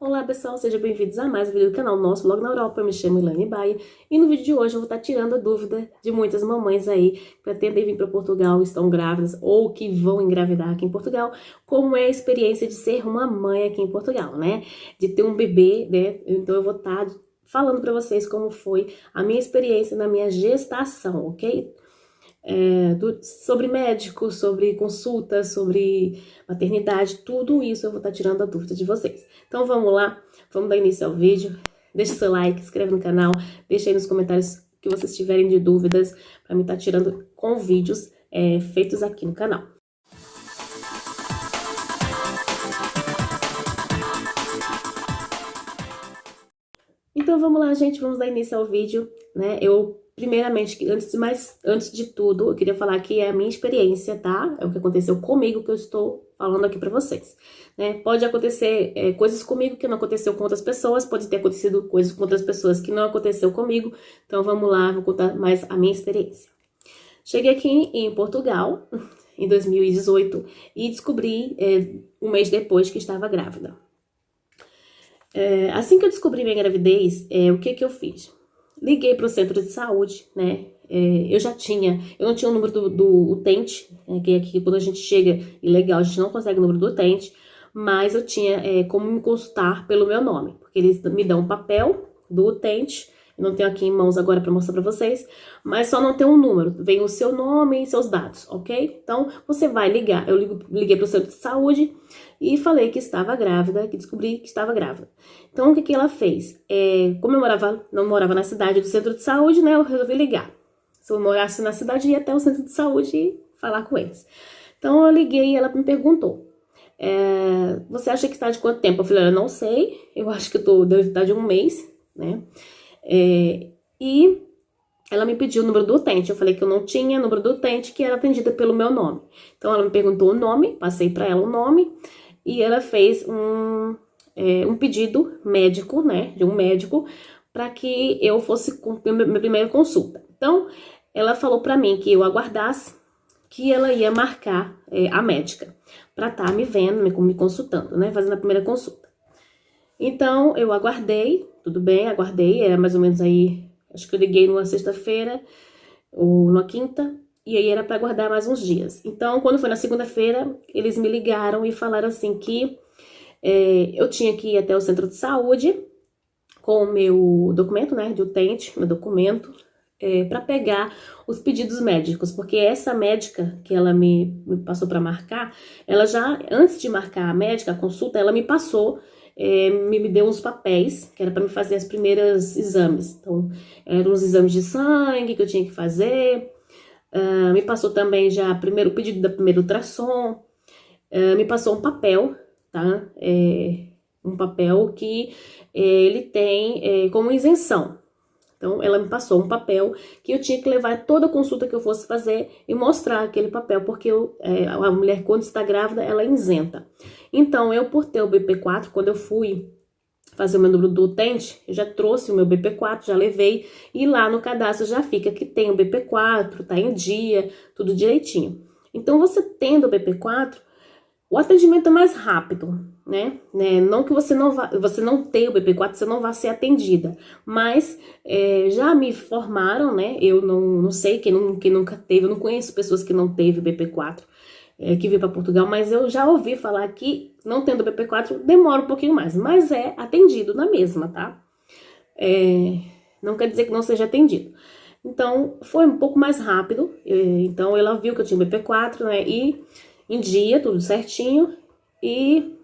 Olá pessoal, sejam bem-vindos a mais um vídeo do canal nosso, Blog na Europa. Eu me chamo Ilane Baia e no vídeo de hoje eu vou estar tirando a dúvida de muitas mamães aí que pretendem vir para Portugal, estão grávidas ou que vão engravidar aqui em Portugal. Como é a experiência de ser uma mãe aqui em Portugal, né? De ter um bebê, né? Então eu vou estar falando para vocês como foi a minha experiência na minha gestação, ok? Sobre médico, sobre consulta, sobre maternidade, tudo isso eu vou estar tirando a dúvida de vocês. Então vamos lá, vamos dar início ao vídeo. Deixa seu like, inscreve no canal, deixa aí nos comentários que vocês tiverem de dúvidas para mim estar tirando com vídeos feitos aqui no canal. Então vamos lá, gente, vamos dar início ao vídeo, né? Primeiramente, antes de tudo, eu queria falar que é a minha experiência, tá? É o que aconteceu comigo que eu estou falando aqui pra vocês, né? Pode acontecer coisas comigo que não aconteceu com outras pessoas, pode ter acontecido coisas com outras pessoas que não aconteceu comigo. Então vamos lá, vou contar mais a minha experiência. Cheguei aqui em Portugal, em 2018, e descobri um mês depois que estava grávida. Assim que eu descobri minha gravidez, o que eu fiz? Liguei para o centro de saúde, né? Eu não tinha o número do utente, né? Que aqui quando a gente chega ilegal, a gente não consegue o número do utente, mas eu tinha como me consultar pelo meu nome, porque eles me dão um papel do utente. Eu não tenho aqui em mãos agora para mostrar para vocês, mas só não tem um número, vem o seu nome e seus dados, ok? Então, você vai ligar, liguei para o centro de saúde e falei que estava grávida, que descobri que estava grávida. Então, o que ela fez? Como eu não morava na cidade do centro de saúde, né, eu resolvi ligar. Se eu morasse na cidade, ia até o centro de saúde e falar com eles. Então, eu liguei e ela me perguntou, você acha que está de quanto tempo? Eu falei, eu não sei, eu acho que devo estar de um mês, né? E ela me pediu o número do utente. Eu falei que eu não tinha número do utente, que era atendida pelo meu nome. Então ela me perguntou o nome, passei para ela o nome e ela fez um pedido médico, né, de um médico, para que eu fosse com minha primeira consulta. Então ela falou para mim que eu aguardasse, que ela ia marcar a médica para estar me vendo, me consultando, né, fazendo a primeira consulta. Então eu aguardei, tudo bem, aguardei, era mais ou menos aí, acho que eu liguei numa sexta-feira ou numa quinta, e aí era para aguardar mais uns dias. Então, quando foi na segunda-feira, eles me ligaram e falaram assim que eu tinha que ir até o centro de saúde com o meu documento, né, de utente, meu documento, para pegar os pedidos médicos, porque essa médica que ela me passou para marcar, ela já, antes de marcar a médica, a consulta, ela me passou, me deu uns papéis, que era para me fazer os primeiros exames. Então, eram uns exames de sangue que eu tinha que fazer, me passou também já o pedido da primeira ultrassom, me passou um papel, tá? Um papel que ele tem como isenção. Então, ela me passou um papel que eu tinha que levar toda a consulta que eu fosse fazer e mostrar aquele papel, porque a mulher, quando está grávida, ela é isenta. Então, eu, por ter o BP4, quando eu fui fazer o meu número do utente, eu já trouxe o meu BP4, já levei, e lá no cadastro já fica que tem o BP4, tá em dia, tudo direitinho. Então, você tendo o BP4, o atendimento é mais rápido, né? Não que você não tenha o BP4, você não vai ser atendida. Mas já me informaram, né? Eu não sei, quem nunca teve, eu não conheço pessoas que não teve BP4, que veio para Portugal, mas eu já ouvi falar que não tendo BP4 demora um pouquinho mais, mas é atendido na mesma, tá? Não quer dizer que não seja atendido. Então, foi um pouco mais rápido. Então, ela viu que eu tinha BP4, né? E em dia, tudo certinho, e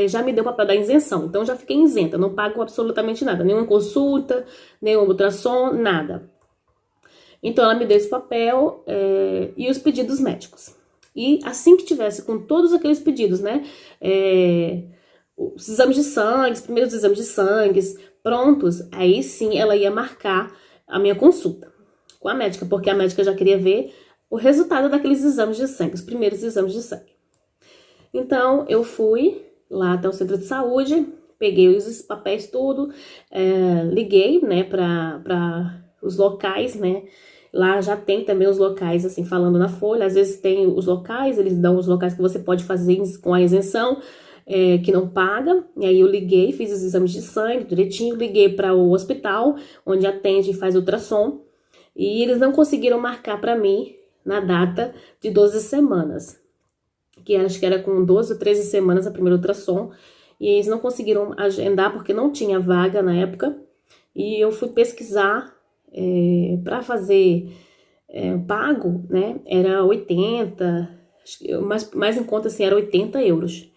já me deu o papel da isenção. Então, já fiquei isenta, não pago absolutamente nada, nenhuma consulta, nenhum ultrassom, nada. Então, ela me deu esse papel e os pedidos médicos. E assim que tivesse com todos aqueles pedidos, né, os exames de sangue, os primeiros exames de sangue prontos, aí sim ela ia marcar a minha consulta com a médica, porque a médica já queria ver o resultado daqueles exames de sangue, os primeiros exames de sangue. Então, eu fui lá até o centro de saúde, peguei os papéis tudo, liguei, né, para os locais, né, lá já tem também os locais, assim, falando na folha, às vezes tem os locais, eles dão os locais que você pode fazer com a isenção, que não paga. E aí eu liguei, fiz os exames de sangue direitinho, liguei para o hospital, onde atende e faz ultrassom. E eles não conseguiram marcar para mim na data de 12 semanas. Que acho que era com 12 ou 13 semanas a primeira ultrassom. E eles não conseguiram agendar porque não tinha vaga na época. E eu fui pesquisar para fazer pago, né? Era 80, mais em conta assim, era 80 euros.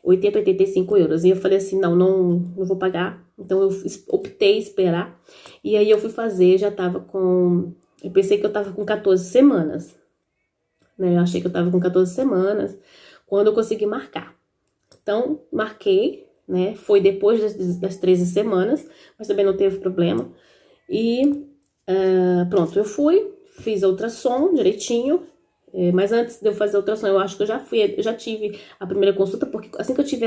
80, 85 euros. E eu falei assim, não vou pagar. Então eu optei esperar. E aí eu fui fazer, já tava com... Eu pensei que eu tava com 14 semanas. Né? Eu achei que eu tava com 14 semanas quando eu consegui marcar. Então, marquei, né? Foi depois das 13 semanas, mas também não teve problema. E pronto, eu fui, fiz a ultrassom direitinho. Mas antes de eu fazer a ultrassom, eu acho que eu já tive a primeira consulta, porque assim que eu tive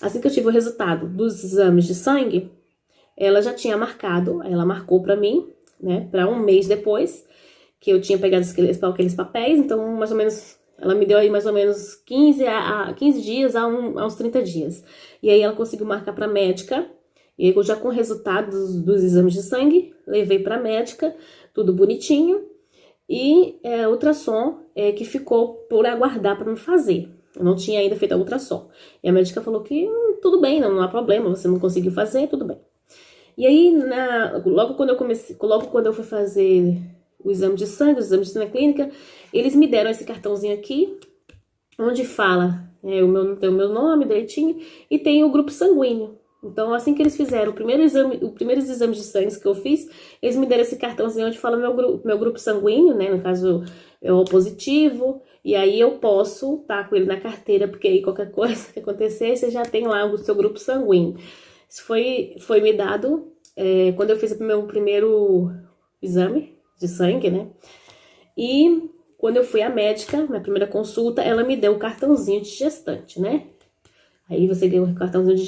assim que eu tive o resultado dos exames de sangue, ela já tinha marcado, ela marcou pra mim, né, pra um mês depois, que eu tinha pegado aqueles papéis, então mais ou menos, ela me deu aí mais ou menos 15 dias a uns 30 dias. E aí ela conseguiu marcar pra médica, e eu já com o resultado dos exames de sangue, levei pra médica, tudo bonitinho. E ultrassom que ficou por aguardar para me fazer. Eu não tinha ainda feito a ultrassom. E a médica falou que tudo bem, não há problema, você não conseguiu fazer, tudo bem. E aí, logo quando eu fui fazer o exame de sangue, os exames de sangue na clínica, eles me deram esse cartãozinho aqui, onde fala tem o meu nome direitinho e tem o grupo sanguíneo. Então, assim que eles fizeram os primeiros exames de sangue que eu fiz, eles me deram esse cartãozinho onde fala meu grupo sanguíneo, né? No caso, é o positivo. E aí eu posso estar com ele na carteira, porque aí qualquer coisa que acontecer, você já tem lá o seu grupo sanguíneo. Isso foi me dado quando eu fiz o meu primeiro exame de sangue, né? E quando eu fui à médica, na primeira consulta, ela me deu o cartãozinho de gestante, né? Aí você ganha um cartãozinho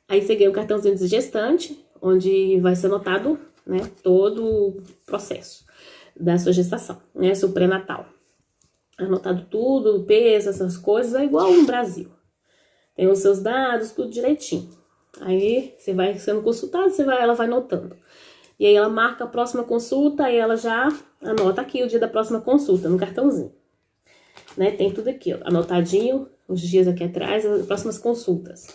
Aí você ganha um cartãozinho de gestante, onde vai ser anotado, né, todo o processo da sua gestação, né, seu pré-natal. Anotado tudo, o peso, essas coisas, é igual no Brasil. Tem os seus dados, tudo direitinho. Aí você vai sendo consultado, ela vai anotando. E aí ela marca a próxima consulta, aí ela já anota aqui o dia da próxima consulta, no cartãozinho. Né, tem tudo aqui, ó, anotadinho, os dias aqui atrás, as próximas consultas.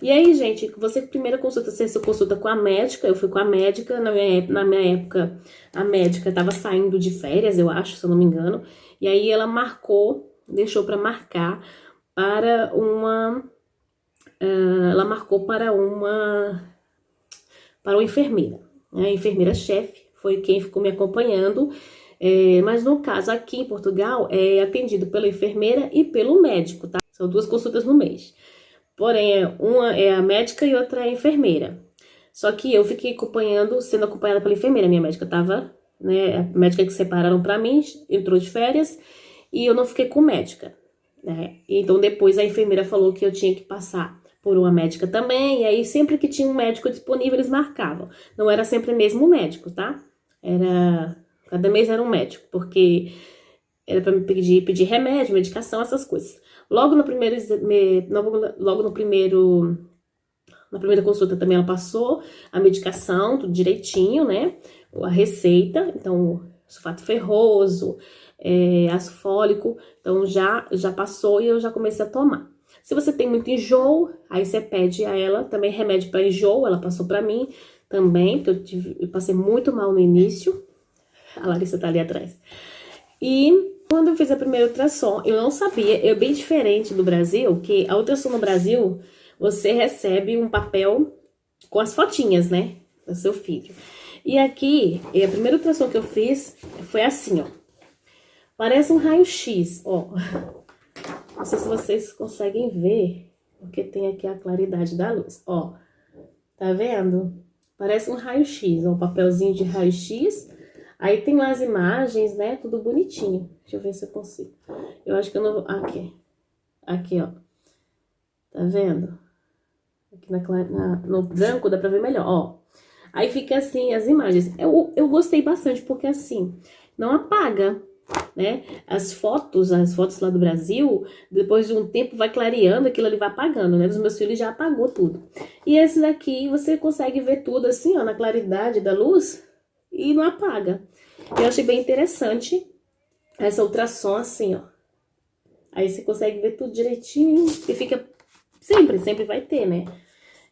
E aí, gente, você primeira consulta, você consulta com a médica, eu fui com a médica, na minha época, a médica tava saindo de férias, eu acho, se eu não me engano, e aí ela deixou para marcar para uma enfermeira, né, a enfermeira-chefe, foi quem ficou me acompanhando. Mas no caso aqui em Portugal é atendido pela enfermeira e pelo médico, tá? São 2 consultas no mês. Porém, uma é a médica e outra é a enfermeira. Só que eu fiquei sendo acompanhada pela enfermeira. Minha médica tava, né? A médica que separaram pra mim entrou de férias e eu não fiquei com médica, né? Então depois a enfermeira falou que eu tinha que passar por uma médica também. E aí sempre que tinha um médico disponível eles marcavam. Não era sempre o mesmo médico, tá? Cada mês era um médico, porque era pra me pedir remédio, medicação, essas coisas. Logo na primeira consulta também ela passou a medicação, tudo direitinho, né? A receita, então, sulfato ferroso, ácido fólico, então já passou e eu já comecei a tomar. Se você tem muito enjoo, aí você pede a ela também remédio para enjoo, ela passou para mim também, porque eu passei muito mal no início. A Larissa tá ali atrás. E quando eu fiz a primeira ultrassom, eu não sabia, é bem diferente do Brasil, que a ultrassom no Brasil, você recebe um papel com as fotinhas, né, do seu filho. E aqui, a primeira ultrassom que eu fiz foi assim, ó. Parece um raio-x, ó. Não sei se vocês conseguem ver, porque tem aqui a claridade da luz, ó. Tá vendo? Parece um raio-x, ó, um papelzinho de raio-x. Aí tem lá as imagens, né? Tudo bonitinho. Deixa eu ver se eu consigo. Eu acho que eu não... Aqui. Aqui, ó. Tá vendo? Aqui no branco dá pra ver melhor, ó. Aí fica assim as imagens. Eu gostei bastante porque assim, não apaga. né? As fotos lá do Brasil, depois de um tempo vai clareando, aquilo ali vai apagando, né? Dos meus filhos já apagou tudo. E esse daqui você consegue ver tudo assim, ó, na claridade da luz e não apaga. Eu achei bem interessante essa ultrassom assim, ó. Aí você consegue ver tudo direitinho e fica... Sempre vai ter, né?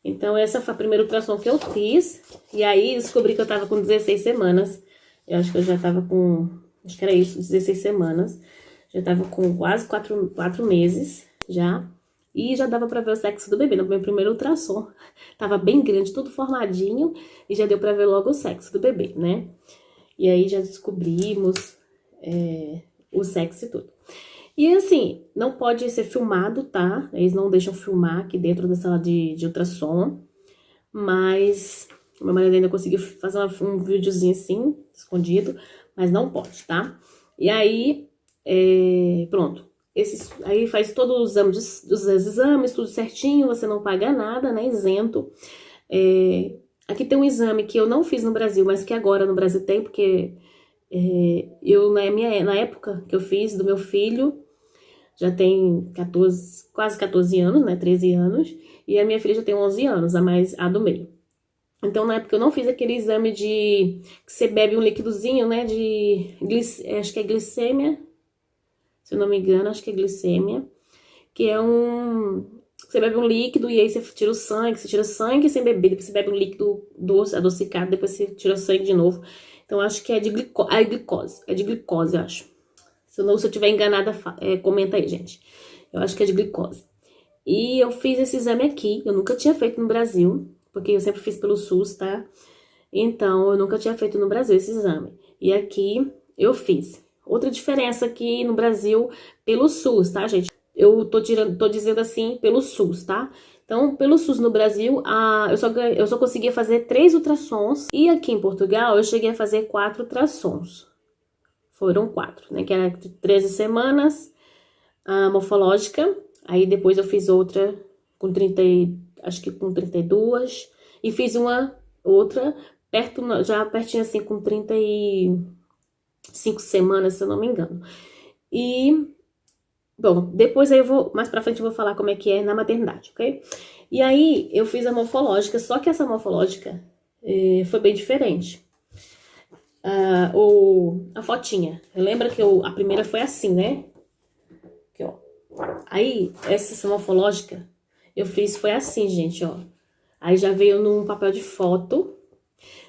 Então essa foi a primeira ultrassom que eu fiz. E aí descobri que eu tava com 16 semanas. Eu acho que eu já tava com... Acho que era isso, 16 semanas. Já tava com quase 4 meses já. E já dava pra ver o sexo do bebê no meu primeiro ultrassom. Tava bem grande, tudo formadinho. E já deu pra ver logo o sexo do bebê, né? E aí já descobrimos o sexo e tudo. E assim, não pode ser filmado, tá? Eles não deixam filmar aqui dentro da sala de ultrassom. Mas meu marido ainda conseguiu fazer um videozinho assim, escondido. Mas não pode, tá? E aí, pronto. Aí faz todos os exames, tudo certinho. Você não paga nada, né? Isento. Aqui tem um exame que eu não fiz no Brasil, mas que agora no Brasil tem, porque eu, na época que eu fiz do meu filho, já tem quase 14 anos, né? 13 anos. E a minha filha já tem 11 anos, a do meio. Então, na época, eu não fiz aquele exame que você bebe um líquidozinho, né? Acho que é glicemia. Se eu não me engano, acho que é glicemia. Que é você bebe um líquido e aí você tira o sangue. Você tira sangue sem beber. Depois você bebe um líquido doce, adocicado. Depois você tira o sangue de novo. Então, acho que é de glicose. É de glicose, eu acho. Se eu estiver enganada, comenta aí, gente. Eu acho que é de glicose. E eu fiz esse exame aqui. Eu nunca tinha feito no Brasil, porque eu sempre fiz pelo SUS, tá? Então, eu nunca tinha feito no Brasil esse exame. E aqui eu fiz. Outra diferença aqui no Brasil, pelo SUS, tá, gente? Eu tô dizendo assim, pelo SUS, tá? Então, pelo SUS no Brasil, eu só conseguia fazer 3 ultrassons. E aqui em Portugal, eu cheguei a fazer 4 ultrassons. Foram 4, né? Que era de 13 semanas, a morfológica. Aí depois eu fiz outra com 30, acho que com 32. E fiz uma outra já pertinho assim, com 35 semanas, se eu não me engano. E, bom, depois aí mais pra frente eu vou falar como é que é na maternidade, ok? E aí eu fiz a morfológica, só que essa morfológica foi bem diferente. A fotinha. Lembra que a primeira foi assim, né? Aqui, ó. Aí, essa morfológica, eu fiz, foi assim, gente, ó. Aí já veio num papel de foto.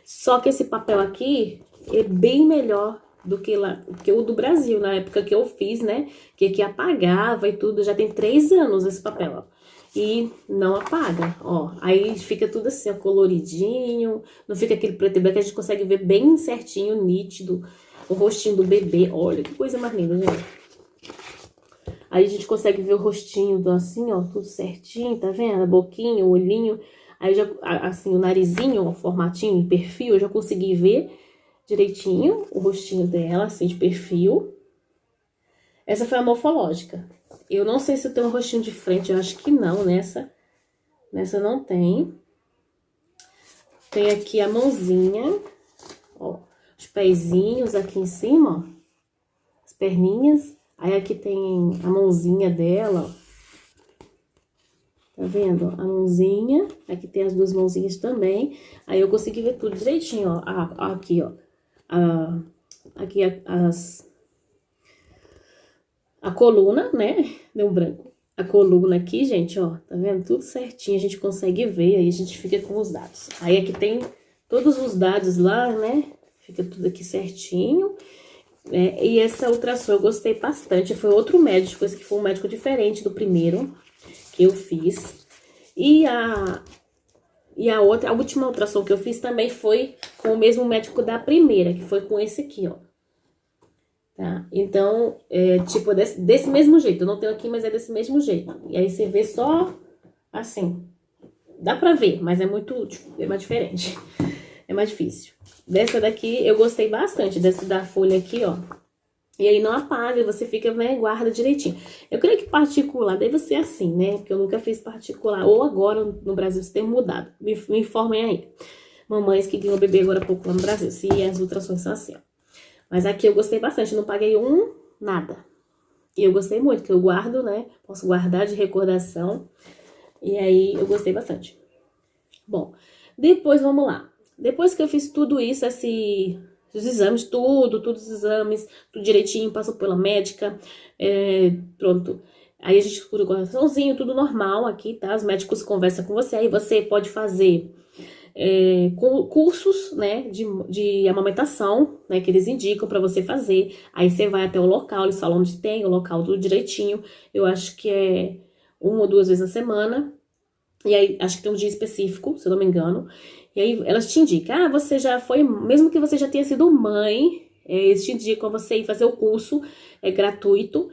Só que esse papel aqui é bem melhor do que o do Brasil, na época que eu fiz, né? Que apagava e tudo. Já tem 3 anos esse papel, ó. E não apaga, ó. Aí fica tudo assim, ó, coloridinho. Não fica aquele preto e branco, a gente consegue ver bem certinho, nítido, o rostinho do bebê. Olha que coisa mais linda, gente. Aí a gente consegue ver o rostinho assim, ó, tudo certinho, tá vendo? A boquinha, o olhinho. Aí já, assim, o narizinho, ó, formatinho, de perfil, eu já consegui ver direitinho o rostinho dela, assim, de perfil. Essa foi a morfológica. Eu não sei se eu tenho um rostinho de frente, eu acho que não, nessa não tem. Tem aqui a mãozinha, ó, os pezinhos aqui em cima, ó, as perninhas. Aí aqui tem a mãozinha dela, ó. Tá vendo? A mãozinha, aqui tem as 2 mãozinhas também. Aí eu consegui ver tudo direitinho, ó. Aqui, ó. Aqui a coluna, né? Deu um branco. A coluna aqui, gente, ó, tá vendo? Tudo certinho, a gente consegue ver, aí a gente fica com os dados. Aí aqui tem todos os dados lá, né? Fica tudo aqui certinho. E essa ultrassom eu gostei bastante. Foi outro médico, esse que foi um médico diferente do primeiro que eu fiz. E a última ultrassom que eu fiz também foi com o mesmo médico da primeira, que foi com esse aqui, ó. Tá? Então, tipo, desse mesmo jeito. Eu não tenho aqui, mas é desse mesmo jeito. E aí você vê só assim. Dá pra ver, mas é mais diferente. É mais difícil. Dessa daqui eu gostei bastante, dessa da folha aqui, ó. E aí não apaga, você fica, né, guarda direitinho. Eu creio que particular deve ser assim, né? Porque eu nunca fiz particular. Ou agora no Brasil isso tem mudado. Me informem aí. Mamães que ganham bebê agora há pouco lá no Brasil. Se as ultrassons são assim, ó. Mas aqui eu gostei bastante, não paguei nada. E eu gostei muito, que eu guardo, né? Posso guardar de recordação. E aí eu gostei bastante. Bom, depois vamos lá. Depois que eu fiz tudo isso, os exames, todos os exames, tudo direitinho, passou pela médica, pronto. Aí a gente cura o coraçãozinho, tudo normal aqui, tá? Os médicos conversam com você, aí você pode fazer cursos, né, de amamentação, né, que eles indicam pra você fazer. Aí você vai até o local, eles falam onde tem, o local tudo direitinho. Eu acho que é 1 ou 2 vezes na semana. E aí, acho que tem um dia específico, se eu não me engano. E aí, elas te indicam, você já foi, mesmo que você já tenha sido mãe, eles te indicam você ir fazer o curso, é gratuito.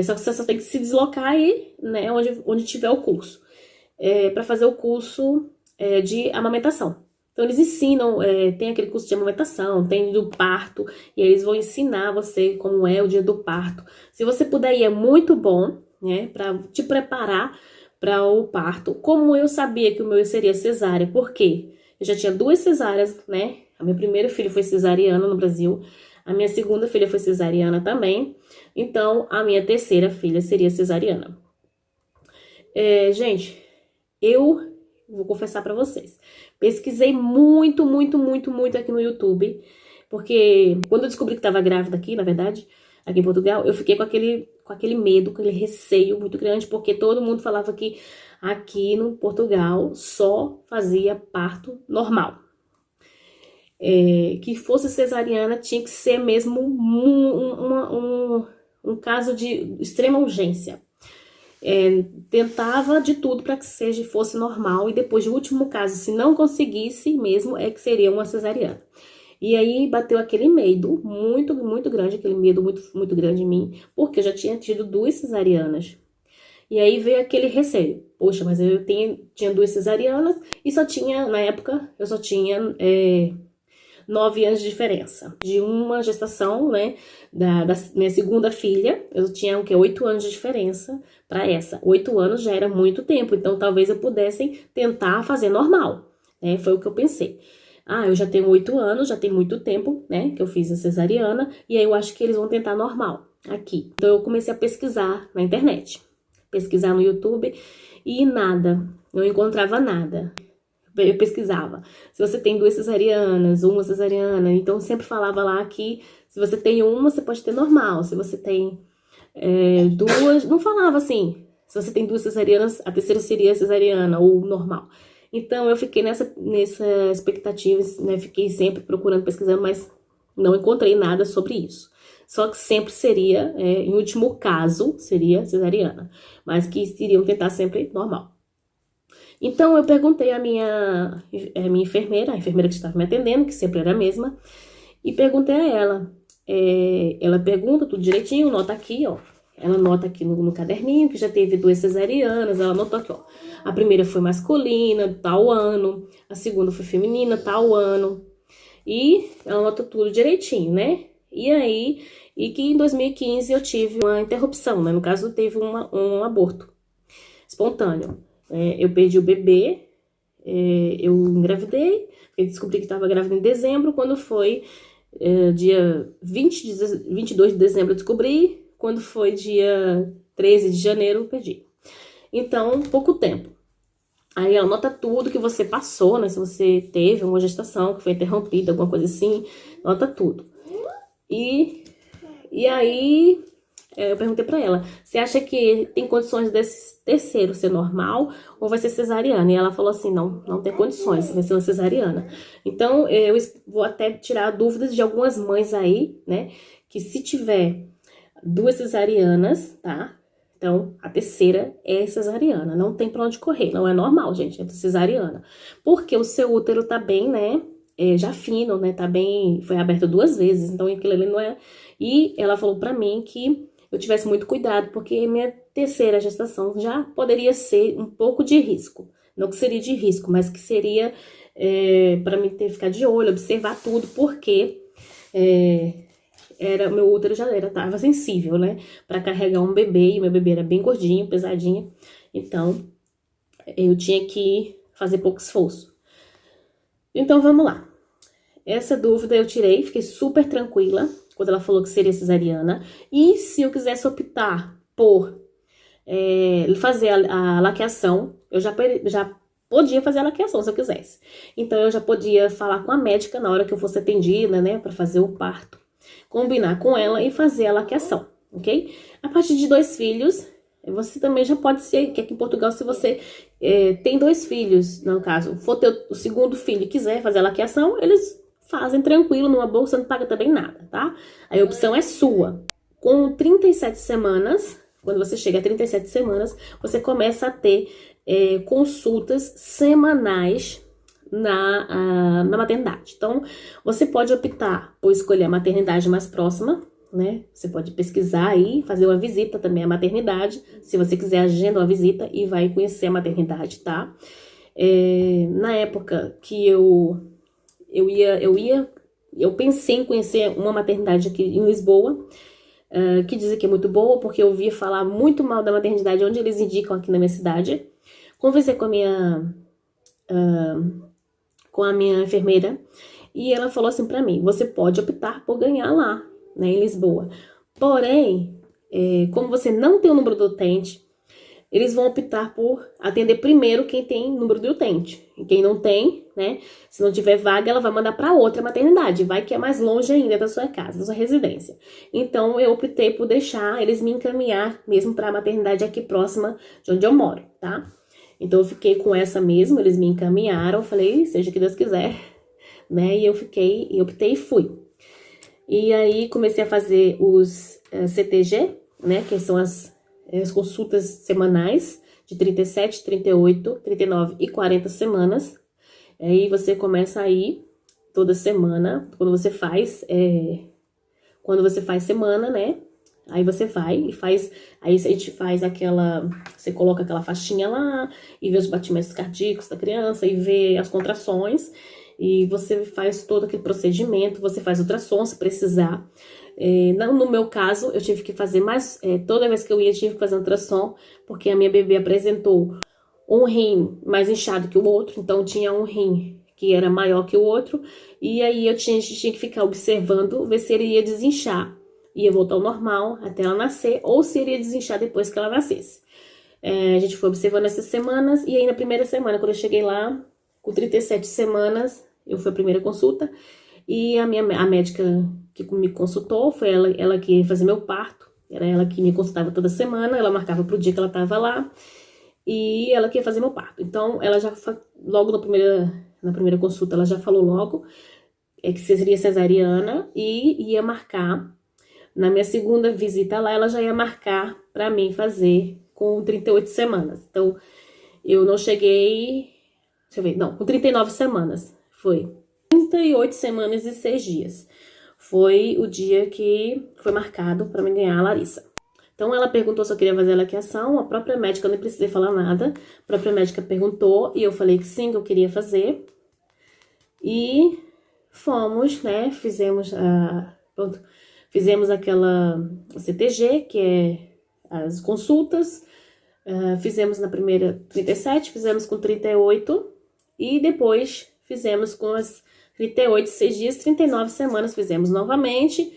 Só que você só tem que se deslocar aí, né, onde tiver o curso. Pra fazer o curso de amamentação. Então, eles ensinam, tem aquele curso de amamentação, tem do parto, e eles vão ensinar você como é o dia do parto. Se você puder ir, é muito bom, né, pra te preparar para o parto. Como eu sabia que o meu seria cesárea, porque eu já tinha 2 cesáreas, né? A minha primeira filha foi cesariana no Brasil, a minha segunda filha foi cesariana também, então a minha terceira filha seria cesariana. Gente, eu vou confessar para vocês, pesquisei muito aqui no YouTube, porque quando eu descobri que estava grávida aqui, na verdade, aqui em Portugal, eu fiquei com aquele medo, com aquele receio muito grande, porque todo mundo falava que aqui no Portugal só fazia parto normal. Que fosse cesariana tinha que ser mesmo um caso de extrema urgência. Tentava de tudo para que fosse normal, e depois de último caso, se não conseguisse mesmo, que seria uma cesariana. E aí bateu aquele medo muito grande, aquele medo muito grande em mim, porque eu já tinha tido 2 cesarianas. E aí veio aquele receio. Poxa, mas eu tinha 2 cesarianas e na época, eu só tinha 9 anos de diferença. De uma gestação, né, da minha segunda filha, eu tinha 8 anos de diferença para essa. 8 anos já era muito tempo, então talvez eu pudesse tentar fazer normal, né? Foi o que eu pensei. Eu já tenho 8 anos, já tem muito tempo, né, que eu fiz a cesariana, e aí eu acho que eles vão tentar normal aqui. Então eu comecei a pesquisar na internet, pesquisar no YouTube, e nada, não encontrava nada. Eu pesquisava, se você tem 2 cesarianas, 1 cesariana, então eu sempre falava lá que se você tem uma, você pode ter normal, se você tem 2, não falava assim, se você tem 2 cesarianas, a terceira seria cesariana ou normal. Então, eu fiquei nessa expectativa, né? Fiquei sempre procurando, pesquisando, mas não encontrei nada sobre isso. Só que sempre seria, em último caso, seria cesariana. Mas que iriam tentar sempre normal. Então, eu perguntei à minha enfermeira, a enfermeira que estava me atendendo, que sempre era a mesma, e perguntei a ela. Ela pergunta tudo direitinho, nota aqui, ó. Ela nota aqui no caderninho que já teve 2 cesarianas, ela anotou aqui, ó. A primeira foi masculina, tal ano. A segunda foi feminina, tal ano. E ela anota tudo direitinho, né? E aí, que em 2015 eu tive uma interrupção, né? No caso, teve um aborto espontâneo. Eu perdi o bebê, eu engravidei, eu descobri que estava grávida em dezembro, quando foi dia 22 de dezembro eu descobri. Quando foi dia 13 de janeiro, eu perdi. Então, pouco tempo. Aí ela nota tudo que você passou, né? Se você teve uma gestação que foi interrompida, alguma coisa assim, nota tudo. E aí, eu perguntei pra ela, você acha que tem condições desse terceiro ser normal ou vai ser cesariana? E ela falou assim, não tem condições, vai ser uma cesariana. Então, eu vou até tirar dúvidas de algumas mães aí, né? Que se tiver 2 cesarianas, tá? Então, a terceira é cesariana. Não tem pra onde correr. Não é normal, gente. É cesariana. Porque o seu útero tá bem, né? Já fino, né? Tá bem... Foi aberto 2 vezes. Então, aquilo ali não é... E ela falou pra mim que eu tivesse muito cuidado. Porque minha terceira gestação já poderia ser um pouco de risco. Não que seria de risco, mas que seria pra mim ter que ficar de olho, observar tudo. Porque... meu útero já tava sensível, né, para carregar um bebê, e meu bebê era bem gordinho, pesadinho, então eu tinha que fazer pouco esforço. Então vamos lá. Essa dúvida eu tirei, fiquei super tranquila quando ela falou que seria cesariana. E se eu quisesse optar por fazer a laqueação, eu já podia fazer a laqueação se eu quisesse. Então, eu já podia falar com a médica na hora que eu fosse atendida, né, para fazer o parto, combinar com ela e fazer a laqueação, ok? A partir de 2 filhos, você também já pode ser, que aqui em Portugal, se você tem 2 filhos, no caso, for ter o segundo filho e quiser fazer a laqueação, eles fazem tranquilo, numa bolsa, não paga também nada, tá? A opção é sua. Com 37 semanas, quando você chega a 37 semanas, você começa a ter consultas semanais na maternidade. Então, você pode optar por escolher a maternidade mais próxima, né? Você pode pesquisar aí, fazer uma visita também à maternidade, se você quiser agenda uma visita e vai conhecer a maternidade, tá? Na época que eu pensei em conhecer uma maternidade aqui em Lisboa, que dizem que é muito boa, porque eu ouvi falar muito mal da maternidade onde eles indicam aqui na minha cidade. Conversei com a minha enfermeira e ela falou assim pra mim: você pode optar por ganhar lá, né, em Lisboa. Porém, como você não tem o número do utente, eles vão optar por atender primeiro quem tem número de utente. E quem não tem, né, se não tiver vaga, ela vai mandar para outra maternidade. Vai que é mais longe ainda da sua casa, da sua residência. Então, eu optei por deixar eles me encaminhar mesmo para a maternidade aqui próxima de onde eu moro, tá? Então, eu fiquei com essa mesmo, eles me encaminharam, falei, seja o que Deus quiser, né? E eu optei e fui. E aí, comecei a fazer os CTG, né, que são as consultas semanais de 37, 38, 39 e 40 semanas. Aí você começa a ir toda semana, quando você faz semana, né? Aí você vai e faz, aí a gente faz você coloca aquela faixinha lá e vê os batimentos cardíacos da criança e vê as contrações. E você faz todo aquele procedimento, você faz ultrassom se precisar. No meu caso, eu tive que fazer mais, toda vez que eu ia, tive que fazer ultrassom, porque a minha bebê apresentou um rim mais inchado que o outro, então tinha um rim que era maior que o outro, e aí a gente tinha que ficar observando, ver se ele ia desinchar, ia voltar ao normal até ela nascer, ou se ele ia desinchar depois que ela nascesse. A gente foi observando essas semanas, e aí na primeira semana, quando eu cheguei lá, com 37 semanas, eu fui a primeira consulta, e a médica que me consultou, foi ela que ia fazer meu parto, era ela que me consultava toda semana, ela marcava pro dia que ela tava lá, e ela que ia fazer meu parto. Então, ela já, logo na primeira consulta, ela já falou logo que seria cesariana, e ia marcar, na minha segunda visita lá, ela já ia marcar pra mim fazer com 38 semanas. Então, eu não cheguei, deixa eu ver, não, com 39 semanas, foi 38 semanas e 6 dias. Foi o dia que foi marcado para mim ganhar a Larissa. Então, ela perguntou se eu queria fazer a laqueação. A própria médica, eu nem precisei falar nada. A própria médica perguntou e eu falei que sim, que eu queria fazer. E fomos, né, fizemos aquela CTG, que é as consultas. Fizemos na primeira 37, fizemos com 38 e depois fizemos com as 38, 6 dias, 39 semanas, fizemos novamente,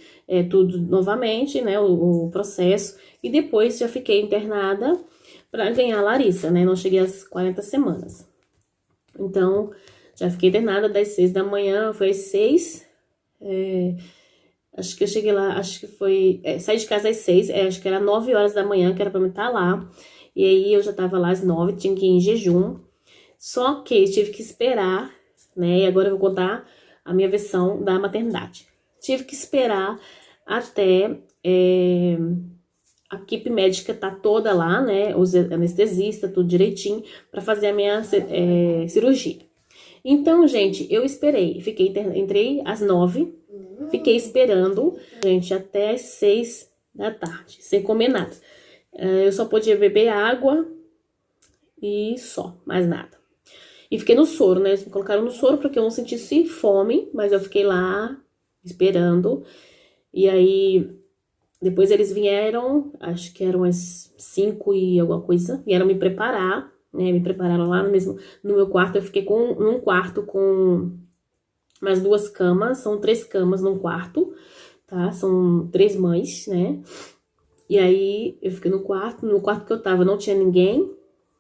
tudo novamente, né, o processo, e depois já fiquei internada para ganhar a Larissa, né, não cheguei às 40 semanas. Então, já fiquei internada das 6 da manhã, foi às 6, acho que eu cheguei lá, acho que foi, saí de casa às 6, acho que era 9 horas da manhã, que era pra mim estar lá, e aí eu já tava lá às 9, tinha que ir em jejum, só que tive que esperar, né, e agora eu vou contar a minha versão da maternidade. Tive que esperar até a equipe médica tá toda lá, né, os anestesistas, tudo direitinho, pra fazer a minha cirurgia. Então, gente, eu esperei, entrei às 9, fiquei esperando, gente, até às 6 da tarde, sem comer nada. Eu só podia beber água e só, mais nada. E fiquei no soro, né? Eles me colocaram no soro porque eu não sentisse fome, mas eu fiquei lá esperando. E aí, depois eles vieram, acho que eram as 5 e alguma coisa, vieram me preparar, né? Me prepararam lá no meu quarto. Eu fiquei num quarto com mais 2 camas, são 3 camas num quarto, tá? São 3 mães, né? E aí eu fiquei no quarto que eu tava não tinha ninguém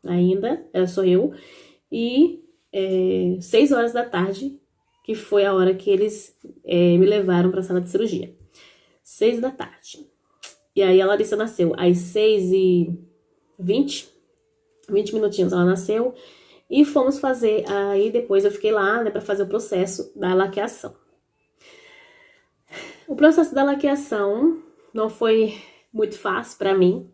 ainda, era só eu. E 6 horas da tarde, que foi a hora que eles me levaram pra sala de cirurgia. 6 da tarde. E aí a Larissa nasceu às 6h20, 20 minutinhos ela nasceu. E fomos fazer, aí depois eu fiquei lá, né, pra fazer o processo da laqueação. O processo da laqueação não foi muito fácil pra mim.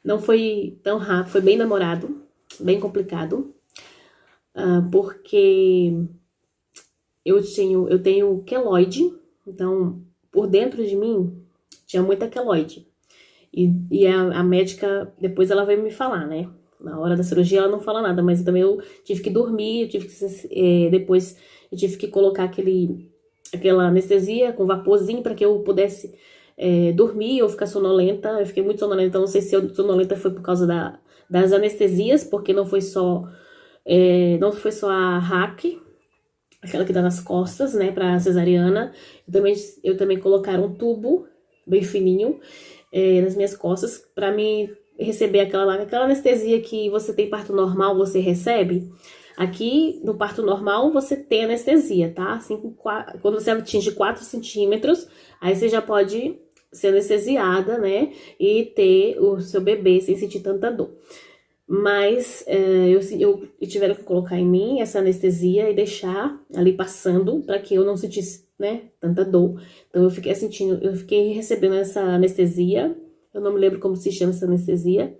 Não foi tão rápido, foi bem demorado, bem complicado. Porque eu tenho queloide, então por dentro de mim tinha muita queloide. E a médica, depois ela veio me falar, né? Na hora da cirurgia ela não fala nada, mas também eu tive que dormir, depois eu tive que colocar aquela anestesia com vaporzinho para que eu pudesse dormir ou ficar sonolenta. Eu fiquei muito sonolenta, então não sei se eu sonolenta foi por causa das anestesias, porque não foi só a hack, aquela que dá nas costas, né, pra cesariana. Eu também colocaram um tubo bem fininho nas minhas costas pra mim receber aquela anestesia que você tem parto normal, você recebe. Aqui, no parto normal, você tem anestesia, tá? Assim, quando você atinge 4 centímetros, aí você já pode ser anestesiada, né? E ter o seu bebê sem sentir tanta dor. Mas eu tiveram que colocar em mim essa anestesia e deixar ali passando para que eu não sentisse, né, tanta dor. Então eu fiquei recebendo essa anestesia. Eu não me lembro como se chama essa anestesia.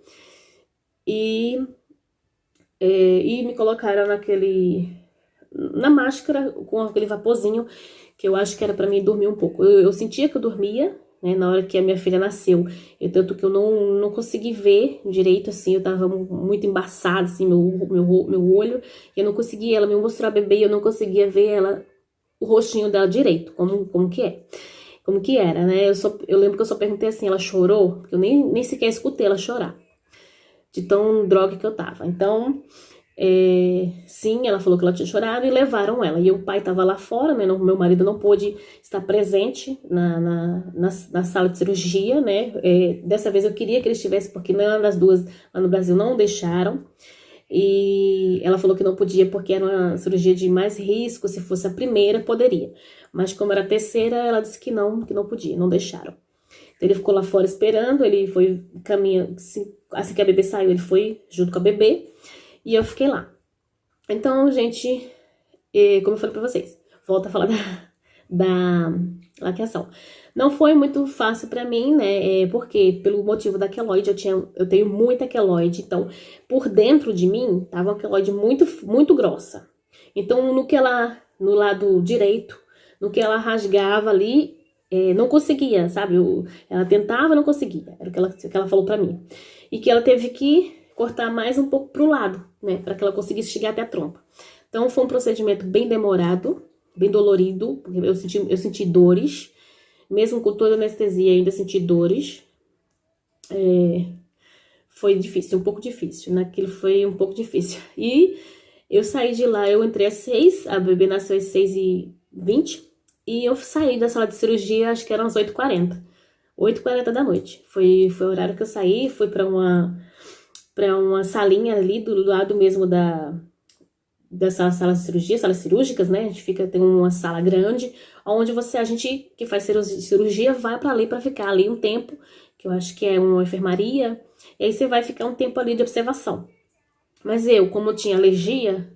E me colocaram na máscara com aquele vaporzinho que eu acho que era para mim dormir um pouco. Eu sentia que eu dormia, né, na hora que a minha filha nasceu. Tanto que eu não consegui ver direito, assim, eu tava muito embaçada, assim, meu olho. E eu não conseguia, ela me mostrou a bebê e eu não conseguia ver o rostinho dela direito, como que era, né? Eu lembro que eu só perguntei assim, ela chorou? Porque eu nem sequer escutei ela chorar, de tão droga que eu tava. Então, sim, ela falou que ela tinha chorado e levaram ela. E o pai tava lá fora, né? Meu marido não pôde estar presente na sala de cirurgia, né? Dessa vez eu queria que ele estivesse, porque nenhuma das duas lá no Brasil não deixaram. E ela falou que não podia porque era uma cirurgia de mais risco. Se fosse a primeira, poderia. Mas como era a terceira, ela disse que não podia, não deixaram. Então ele ficou lá fora esperando, ele foi caminhando, assim que a bebê saiu, ele foi junto com a bebê. E eu fiquei lá. Então, gente, como eu falei pra vocês, volto a falar da laqueação. Não foi muito fácil pra mim, né? Porque pelo motivo da queloide, eu tenho muita queloide. Então, por dentro de mim, tava uma queloide muito, muito grossa. Então, no lado direito, no que ela rasgava ali, não conseguia, sabe? Ela tentava, não conseguia. Era o que ela falou pra mim. E que ela teve que cortar mais um pouco pro lado, né? Pra que ela conseguisse chegar até a trompa. Então, foi um procedimento bem demorado, bem dolorido, porque eu senti dores. Mesmo com toda a anestesia, ainda senti dores. Foi difícil, um pouco difícil. Naquilo foi um pouco difícil. E eu saí de lá, eu entrei às 6, a bebê nasceu às 6h20. E eu saí da sala de cirurgia, acho que eram às 8h40. 8h40 da noite. Foi o horário que eu saí, fui pra uma salinha ali do lado mesmo dessa sala de cirurgia, salas cirúrgicas, né? Tem uma sala grande, onde a gente que faz cirurgia vai pra ali pra ficar ali um tempo, que eu acho que é uma enfermaria, e aí você vai ficar um tempo ali de observação. Mas como eu tinha alergia,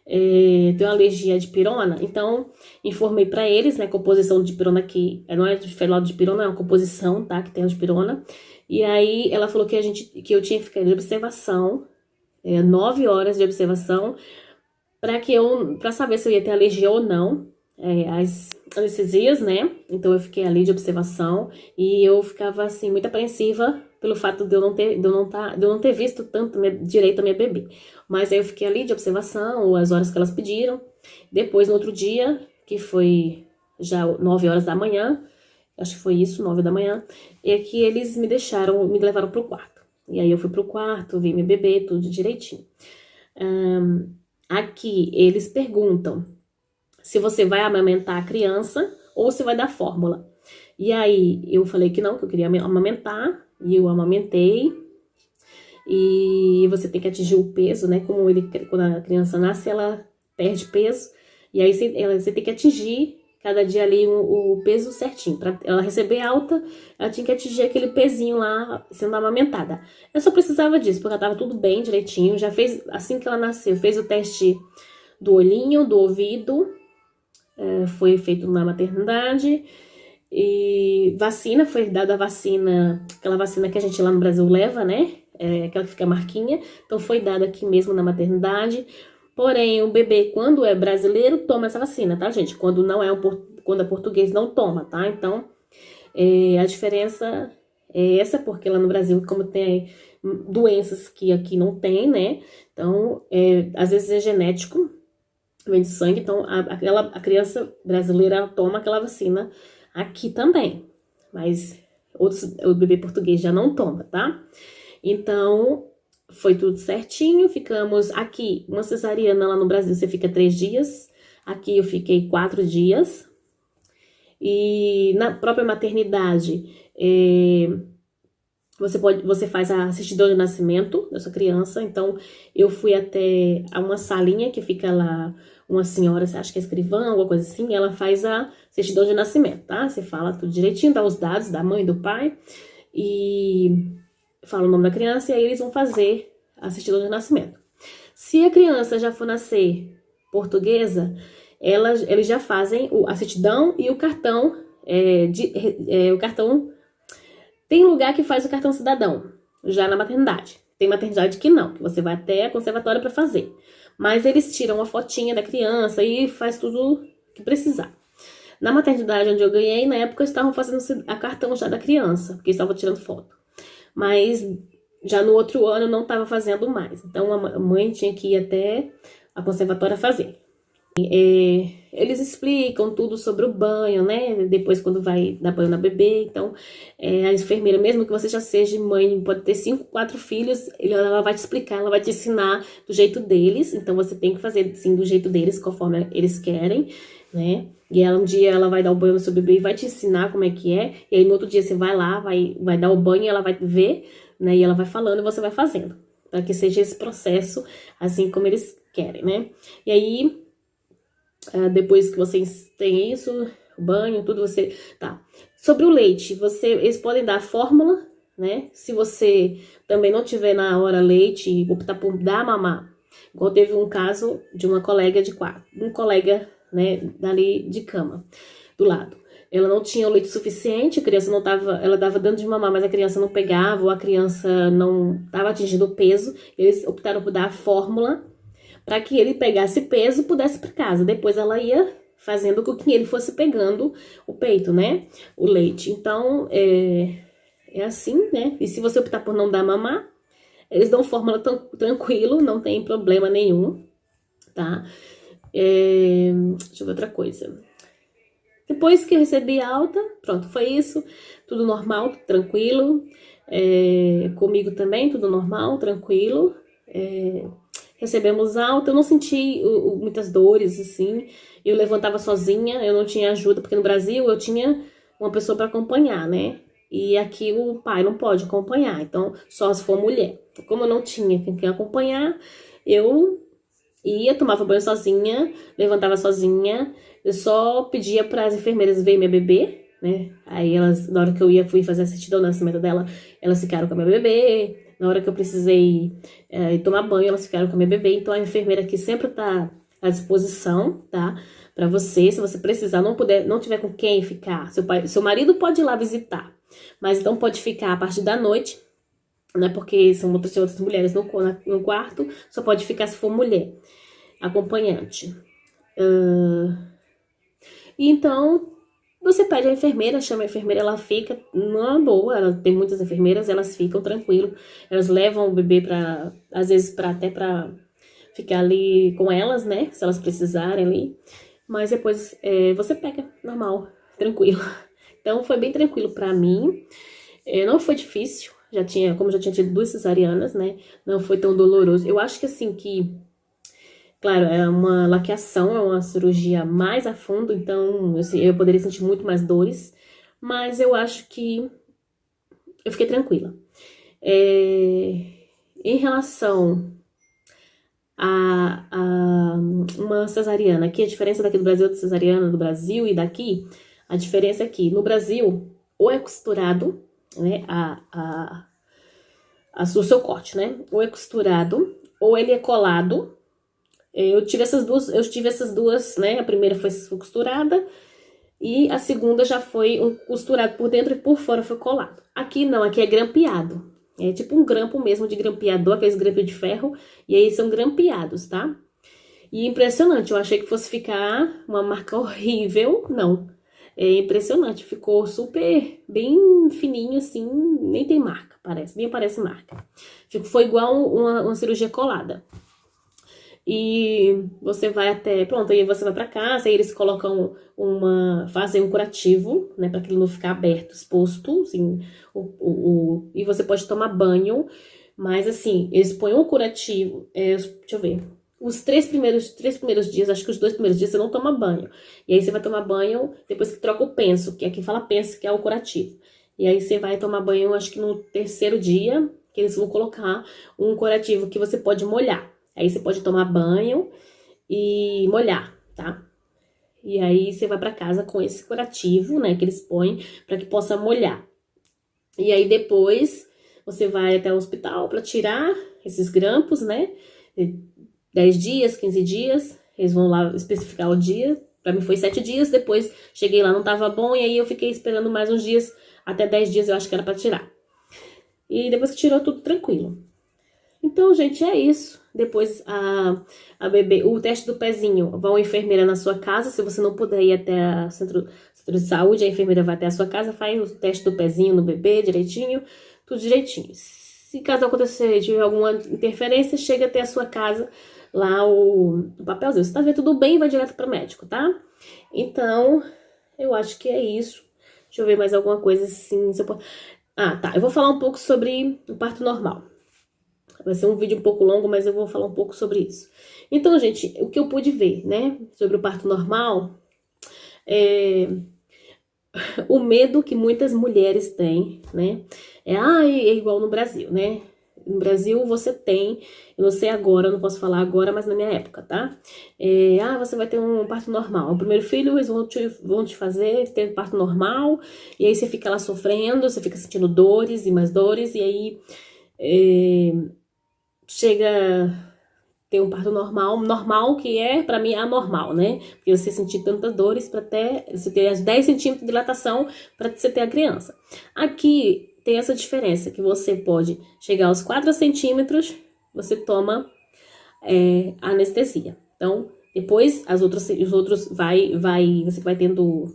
tenho alergia de pirona, então informei pra eles, né, composição de pirona que não é de felado de pirona, é uma composição, tá, que tem a de pirona. E aí ela falou que eu tinha que ficar de observação, 9 horas de observação, pra saber se eu ia ter alergia ou não, as anestesias, né? Então eu fiquei ali de observação e eu ficava assim muito apreensiva pelo fato de eu não ter visto tanto direito a minha bebê. Mas aí eu fiquei ali de observação, as horas que elas pediram. Depois, no outro dia, que foi já 9 horas da manhã, acho que foi isso, 9 da manhã, é que eles me levaram pro quarto. E aí eu fui pro quarto, vi minha bebê, tudo direitinho. Aqui eles perguntam se você vai amamentar a criança ou se vai dar fórmula. E aí eu falei que não, que eu queria amamentar, e eu amamentei. E você tem que atingir o peso, né? Quando a criança nasce, ela perde peso. E aí você tem que atingir cada dia ali o peso certinho. Para ela receber alta, ela tinha que atingir aquele pezinho lá sendo amamentada. Eu só precisava disso, porque ela tava tudo bem, direitinho. Já fez, assim que ela nasceu, fez o teste do olhinho, do ouvido. Foi feito na maternidade. E vacina, foi dada a vacina, aquela vacina que a gente lá no Brasil leva, né? Aquela que fica marquinha. Então foi dada aqui mesmo na maternidade. Porém, o bebê, quando é brasileiro, toma essa vacina, tá, gente? Quando não é quando é português, não toma, tá? Então, a diferença é essa, porque lá no Brasil, como tem doenças que aqui não tem, né? Então, às vezes é genético, vem de sangue. Então, a criança brasileira ela toma aquela vacina aqui também. Mas o bebê português já não toma, tá? Então, foi tudo certinho, ficamos aqui, uma cesariana lá no Brasil, você fica 3 dias, aqui eu fiquei 4 dias, e na própria maternidade, você faz a certidão de nascimento da sua criança. Então, eu fui até uma salinha que fica lá, uma senhora, acho que é escrivã, alguma coisa assim, ela faz a certidão de nascimento, tá? Você fala tudo direitinho, dá os dados da mãe, do pai, e fala o nome da criança, e aí eles vão fazer a certidão de nascimento. Se a criança já for nascer portuguesa, eles já fazem a certidão e o cartão, o cartão. Tem lugar que faz o cartão cidadão, já na maternidade. Tem maternidade que não, que você vai até a conservatória para fazer. Mas eles tiram a fotinha da criança e faz tudo que precisar. Na maternidade onde eu ganhei, na época, eles estavam fazendo a cartão já da criança, porque eles estavam tirando foto. Mas já no outro ano não estava fazendo mais. Então a mãe tinha que ir até a conservatória fazer. Eles explicam tudo sobre o banho, né? Depois quando vai dar banho na bebê. Então a enfermeira, mesmo que você já seja mãe, pode ter 5, 4 filhos, ela vai te explicar, ela vai te ensinar do jeito deles. Então você tem que fazer sim do jeito deles, conforme eles querem, né? E um dia ela vai dar o banho no seu bebê e vai te ensinar como é que é. E aí no outro dia você vai lá, vai dar o banho e ela vai ver, né? E ela vai falando e você vai fazendo. Para que seja esse processo assim como eles querem, né? E aí, depois que vocês têm isso, o banho, tudo, você... Tá. Sobre o leite, eles podem dar a fórmula, né? Se você também não tiver na hora leite e optar por dar mamar. Igual teve um caso de uma colega de quarto, um colega, né, dali de cama, do lado. Ela não tinha o leite suficiente, a criança não tava, ela dava dando de mamar, mas a criança não pegava, ou a criança não estava atingindo o peso. Eles optaram por dar a fórmula para que ele pegasse peso e pudesse ir para casa. Depois ela ia fazendo com que ele fosse pegando o peito, né, o leite. Então, é assim, né? E se você optar por não dar mamar, eles dão fórmula tranquilo, não tem problema nenhum, tá? Deixa eu ver outra coisa. Depois que eu recebi alta, pronto, foi isso. Tudo normal, tranquilo. Comigo também, tudo normal, tranquilo. Recebemos alta, eu não senti muitas dores, assim. Eu levantava sozinha, eu não tinha ajuda, porque no Brasil eu tinha uma pessoa para acompanhar, né? E aqui o pai não pode acompanhar, então só se for mulher. Como eu não tinha quem acompanhar, eu ia, tomava banho sozinha, levantava sozinha. Eu só pedia para as enfermeiras verem minha bebê, né? Aí elas, na hora que eu fui fazer a certidão de nascimento dela, elas ficaram com a minha bebê. Na hora que eu precisei tomar banho, elas ficaram com a minha bebê. Então a enfermeira aqui sempre tá à disposição, tá? Para você, se você precisar, não tiver com quem ficar, seu marido pode ir lá visitar, mas não pode ficar a partir da noite, né? Porque são outras mulheres no quarto, só pode ficar se for mulher acompanhante. Então, você pede a enfermeira, chama a enfermeira, ela fica numa boa, tem muitas enfermeiras, elas ficam tranquilo, elas levam o bebê às vezes até pra ficar ali com elas, né, se elas precisarem ali, mas depois você pega, normal, tranquilo. Então, foi bem tranquilo pra mim, não foi difícil, como já tinha tido 2 cesarianas, né, não foi tão doloroso. Eu acho que assim, claro, é uma laqueação, é uma cirurgia mais a fundo, então eu poderia sentir muito mais dores, mas eu acho que eu fiquei tranquila. Em relação a uma cesariana, aqui a diferença daqui do Brasil da cesariana do Brasil e daqui, a diferença é que no Brasil, ou é costurado, né, o seu corte, né, ou é costurado, ou ele é colado. Eu tive essas duas, né, a primeira foi costurada, e a segunda já foi costurado por dentro e por fora foi colado. Aqui não, aqui é grampeado. É tipo um grampo mesmo de grampeador, aqueles grampos de ferro. E aí são grampeados, tá? E impressionante, eu achei que fosse ficar uma marca horrível. Não, é impressionante. Ficou super bem fininho assim, nem tem marca, parece. Nem parece marca. Foi igual uma cirurgia colada. E você vai até, pronto, aí você vai pra casa, aí eles colocam fazem um curativo, né, pra aquilo não ficar aberto, exposto, assim, e você pode tomar banho, mas assim, eles põem um curativo, deixa eu ver, os três primeiros dias, acho que os 2 primeiros dias você não toma banho, e aí você vai tomar banho depois que troca o penso, que aqui fala penso, que é o curativo, e aí você vai tomar banho, acho que no 3º dia, que eles vão colocar um curativo que você pode molhar. Aí você pode tomar banho e molhar, tá? E aí você vai pra casa com esse curativo, né, que eles põem para que possa molhar. E aí depois você vai até o hospital para tirar esses grampos, né? 10 dias, 15 dias, eles vão lá especificar o dia. Pra mim foi 7 dias, depois cheguei lá, não tava bom, e aí eu fiquei esperando mais uns dias, até 10 dias eu acho que era pra tirar. E depois que tirou, tudo tranquilo. Então, gente, é isso. Depois a bebê, o teste do pezinho, vai uma enfermeira na sua casa. Se você não puder ir até o centro de saúde, a enfermeira vai até a sua casa, faz o teste do pezinho no bebê direitinho, tudo direitinho. Se caso acontecer, tiver alguma interferência, chega até a sua casa, lá o papelzinho. Se tá vendo tudo bem, vai direto para o médico, tá? Então, eu acho que é isso. Deixa eu ver mais alguma coisa assim. Ah, tá. Eu vou falar um pouco sobre o parto normal. Vai ser um vídeo um pouco longo, mas eu vou falar um pouco sobre isso. Então, gente, o que eu pude ver, né, sobre o parto normal, o medo que muitas mulheres têm, né, é igual no Brasil, né? No Brasil você tem, eu não sei agora, eu não posso falar agora, mas na minha época, tá? Você vai ter um parto normal. O primeiro filho, eles vão te fazer ter parto normal, e aí você fica lá sofrendo, você fica sentindo dores e mais dores, e aí chega ter um parto normal que é, pra mim, anormal, né? Porque você sentir tantas dores pra você ter as 10 centímetros de dilatação pra você ter a criança. Aqui tem essa diferença, que você pode chegar aos 4 centímetros, você toma anestesia. Então, depois, os outros você vai tendo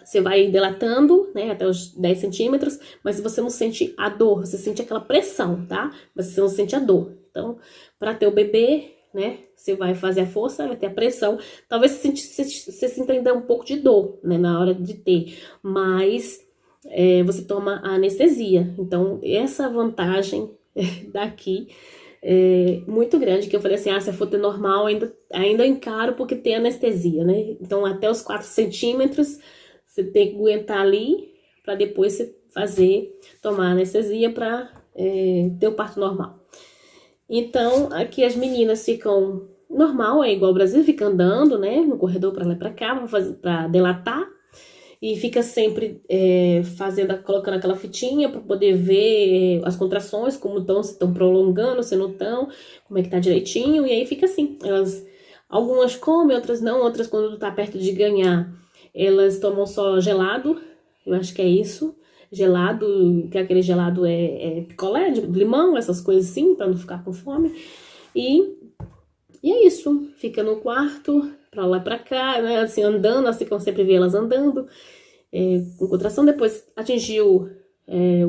Você vai dilatando, né, até os 10 centímetros, mas você não sente a dor, você sente aquela pressão, tá? Mas você não sente a dor. Então, para ter o bebê, né, você vai fazer a força, vai ter a pressão. Talvez você sinta ainda um pouco de dor, né, na hora de ter, mas você toma a anestesia. Então, essa vantagem daqui é muito grande, que eu falei assim, se eu for ter normal, ainda encaro porque tem anestesia, né? Então, até os 4 centímetros... Você tem que aguentar ali para depois você tomar anestesia para ter o parto normal. Então, aqui as meninas ficam normal, é igual ao Brasil, fica andando, né, no corredor para lá e para cá, para dilatar. E fica sempre colocando aquela fitinha para poder ver as contrações, como estão, se estão prolongando, se não estão, como é que tá direitinho. E aí fica assim, algumas comem, outras não, outras quando tá perto de ganhar, elas tomam só gelado, eu acho que é isso, gelado, que aquele gelado picolé de limão, essas coisas assim, pra não ficar com fome, e é isso, fica no quarto, pra lá e pra cá, né, assim, andando, assim como eu sempre vi elas andando, com contração, depois atingiu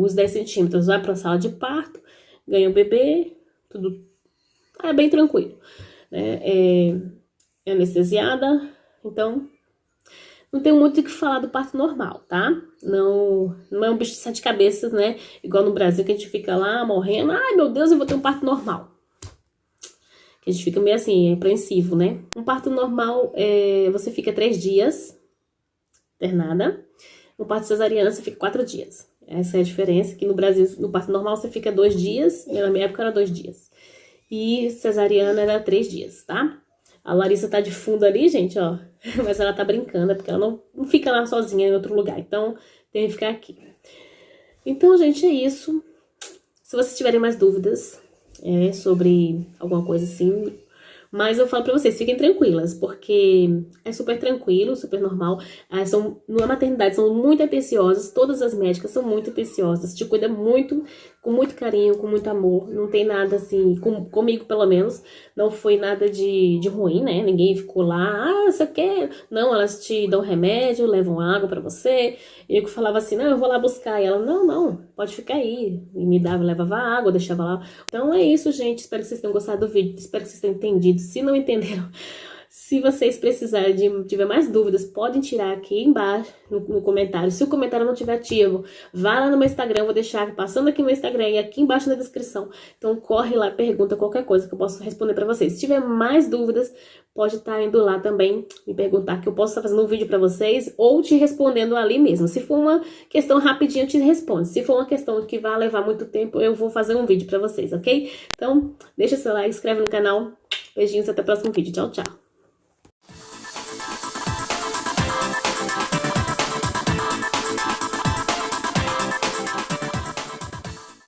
os 10 centímetros, vai pra sala de parto, ganha o bebê, tudo bem tranquilo, né, é anestesiada, então... Não tenho muito o que falar do parto normal, tá? Não é um bicho de 7 cabeças, né? Igual no Brasil, que a gente fica lá morrendo. Ai, meu Deus, eu vou ter um parto normal. Que a gente fica meio assim, apreensivo, né? Um parto normal, você fica 3 dias internada. No parto cesariana você fica 4 dias. Essa é a diferença, que no Brasil, no parto normal você fica 2 dias, na minha época era 2 dias. E cesariana era 3 dias, tá? A Larissa tá de fundo ali, gente, ó. Mas ela tá brincando, é porque ela não fica lá sozinha em outro lugar. Então, tem que ficar aqui. Então, gente, é isso. Se vocês tiverem mais dúvidas sobre alguma coisa assim, mas eu falo pra vocês, fiquem tranquilas, porque é super tranquilo, super normal. Na maternidade são muito atenciosas, todas as médicas são muito atenciosas, te cuida muito, com muito carinho, com muito amor. Não tem nada assim, comigo pelo menos, não foi nada de ruim, né? Ninguém ficou lá, você quer? Não, elas te dão remédio, levam água pra você. Eu que falava assim, não, eu vou lá buscar. E ela, não, pode ficar aí. E me dava, levava água, deixava lá. Então é isso, gente. Espero que vocês tenham gostado do vídeo. Espero que vocês tenham entendido. Se não entenderam, se vocês precisarem tiver mais dúvidas, podem tirar aqui embaixo no comentário. Se o comentário não estiver ativo, vá lá no meu Instagram. Eu vou deixar passando aqui no meu Instagram e aqui embaixo na descrição. Então corre lá, pergunta qualquer coisa que eu posso responder pra vocês. Se tiver mais dúvidas, pode estar indo lá também me perguntar, que eu posso estar fazendo um vídeo pra vocês ou te respondendo ali mesmo. Se for uma questão rapidinha, eu te respondo. Se for uma questão que vai levar muito tempo, eu vou fazer um vídeo pra vocês, ok? Então, deixa seu like, inscreve no canal. Beijinhos, até o próximo vídeo. Tchau, tchau.